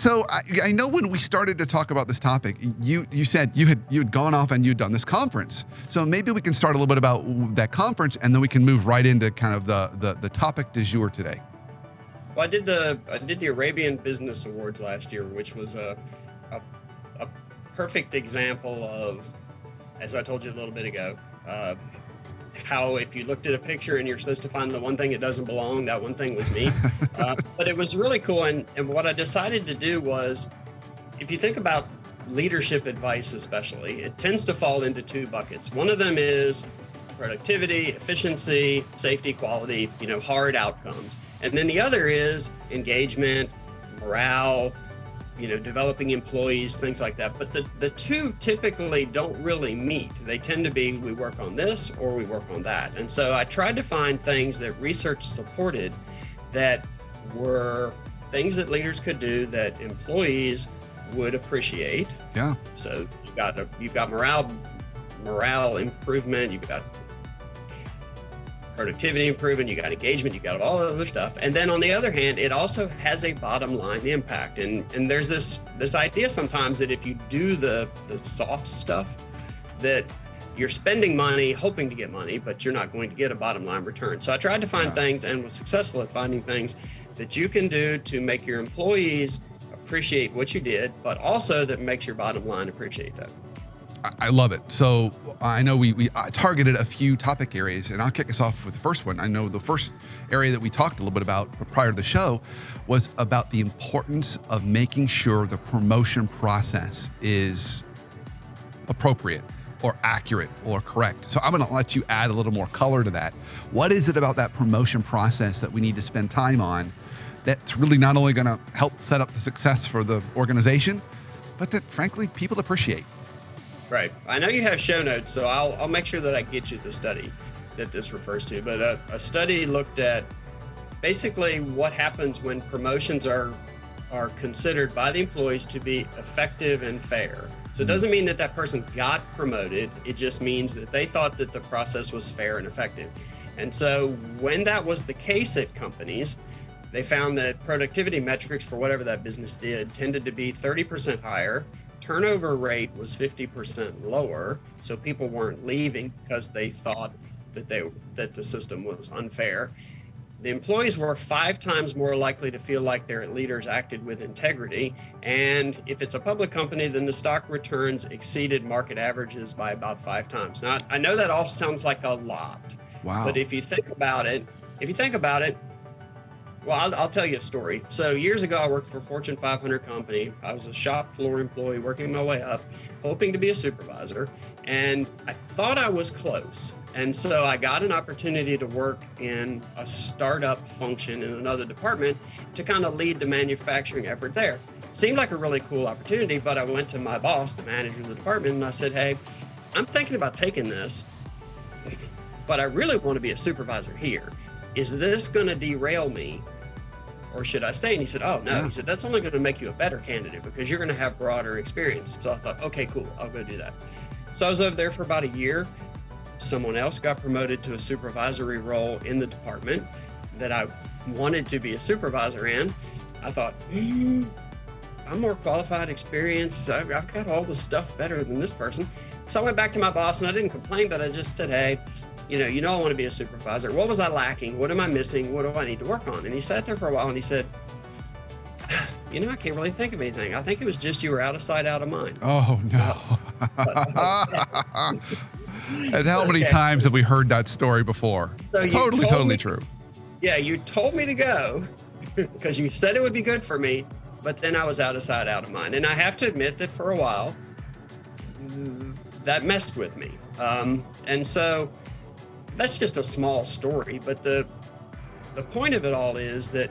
So I know when we started to talk about this topic, you said you'd gone off and you'd done this conference. So maybe we can start a little bit about that conference, and then we can move right into kind of the topic du jour today. Well, I did the Arabian Business Awards last year, which was a perfect example of, as I told you a little bit ago, how if you looked at a picture and you're supposed to find the one thing that doesn't belong, that one thing was me. But it was really cool. And what I decided to do was, if you think about leadership advice especially, it tends to fall into two buckets. One of them is productivity, efficiency, safety, quality, hard outcomes. And then the other is engagement, morale, developing employees, things like that. But the two typically don't really meet. They tend to be, we work on this or we work on that. And so I tried to find things that research supported that were things that leaders could do that employees would appreciate. Yeah. So you've got morale improvement, you've got productivity improvement, you got engagement, you got all the other stuff. And then on the other hand, it also has a bottom line impact. And there's this idea sometimes that if you do the soft stuff, that you're spending money hoping to get money, but you're not going to get a bottom line return. So I tried to find things and was successful at finding things that you can do to make your employees appreciate what you did, but also that makes your bottom line appreciate that. I love it. So I know we targeted a few topic areas, and I'll kick us off with the first one. I know the first area that we talked a little bit about prior to the show was about the importance of making sure the promotion process is appropriate or accurate or correct. So I'm going to let you add a little more color to that. What is it about that promotion process that we need to spend time on that's really not only going to help set up the success for the organization, but that frankly people appreciate? Right. I know you have show notes, so I'll make sure that I get you the study that this refers to. But a study looked at basically what happens when promotions are considered by the employees to be effective and fair. So it doesn't mean that person got promoted. It just means that they thought that the process was fair and effective. And so when that was the case at companies, they found that productivity metrics for whatever that business did tended to be 30% higher. Turnover rate was 50% lower, so people weren't leaving because they thought that the system was unfair. The employees were 5 times more likely to feel like their leaders acted with integrity, and if it's a public company, then the stock returns exceeded market averages by about 5 times. Now, I know that all sounds like a lot, Wow. But if you think about it, well, I'll tell you a story. So years ago, I worked for a Fortune 500 company. I was a shop floor employee working my way up, hoping to be a supervisor. And I thought I was close. And so I got an opportunity to work in a startup function in another department to kind of lead the manufacturing effort there. Seemed like a really cool opportunity, but I went to my boss, the manager of the department, and I said, hey, I'm thinking about taking this, but I really want to be a supervisor here. Is this going to derail me? Or should I stay? And he said, oh, no. Yeah. He said, that's only going to make you a better candidate because you're going to have broader experience. So I thought, okay, cool. I'll go do that. So I was over there for about a year. Someone else got promoted to a supervisory role in the department that I wanted to be a supervisor in. I thought, I'm more qualified, experienced. I've got all the stuff better than this person. So I went back to my boss and I didn't complain, but I just said, hey, I want to be a supervisor. What was I lacking? What am I missing? What do I need to work on? And he sat there for a while and he said, I can't really think of anything. I think it was just you were out of sight, out of mind. Oh, no. And how many times have we heard that story before? So it's totally true. Yeah, you told me to go because you said it would be good for me, but then I was out of sight, out of mind. And I have to admit that for a while, that messed with me. And so that's just a small story, but the point of it all is that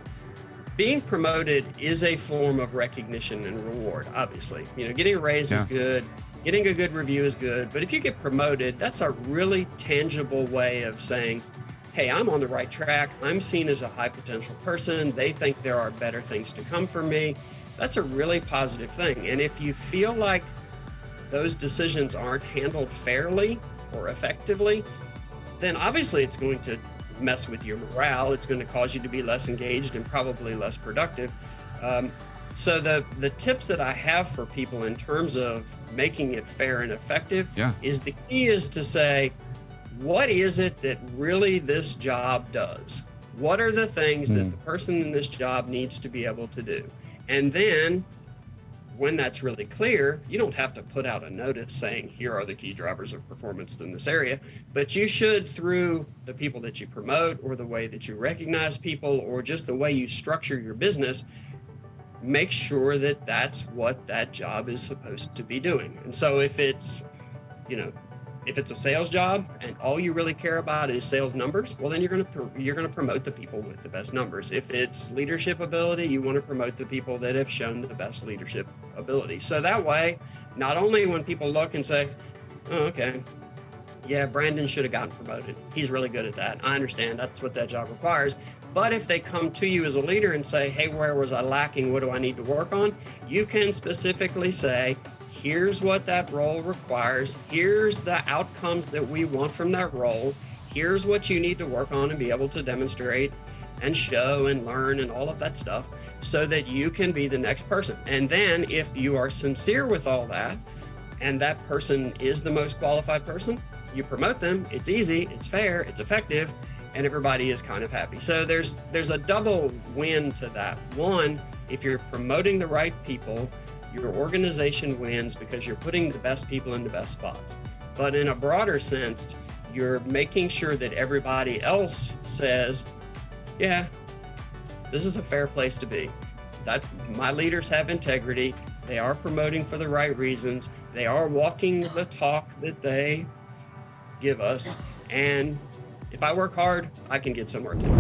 being promoted is a form of recognition and reward, obviously. Getting a raise is good, getting a good review is good, but if you get promoted, that's a really tangible way of saying, hey, I'm on the right track, I'm seen as a high potential person, they think there are better things to come for me. That's a really positive thing. And if you feel like those decisions aren't handled fairly or effectively, then obviously it's going to mess with your morale. It's going to cause you to be less engaged and probably less productive. So the tips that I have for people in terms of making it fair and effective Yeah. is the key is to say, what is it that really this job does? What are the things that the person in this job needs to be able to do? And then when that's really clear, you don't have to put out a notice saying, here are the key drivers of performance in this area, but you should, through the people that you promote or the way that you recognize people or just the way you structure your business, make sure that that's what that job is supposed to be doing. And so if it's, if it's a sales job and all you really care about is sales numbers, well, then you're going to promote the people with the best numbers. If it's leadership ability, you want to promote the people that have shown the best leadership ability. So that way, not only when people look and say, oh, okay, yeah, Brandon should have gotten promoted. He's really good at that. I understand that's what that job requires. But if they come to you as a leader and say, hey, where was I lacking? What do I need to work on? You can specifically say, here's what that role requires. Here's the outcomes that we want from that role. Here's what you need to work on and be able to demonstrate and show and learn and all of that stuff so that you can be the next person. And then if you are sincere with all that and that person is the most qualified person, you promote them. It's easy, it's fair, it's effective, and everybody is kind of happy. So there's a double win to that. One, if you're promoting the right people, your organization wins because you're putting the best people in the best spots. But in a broader sense, you're making sure that everybody else says, yeah, this is a fair place to be. That my leaders have integrity. They are promoting for the right reasons. They are walking the talk that they give us. And if I work hard, I can get somewhere too.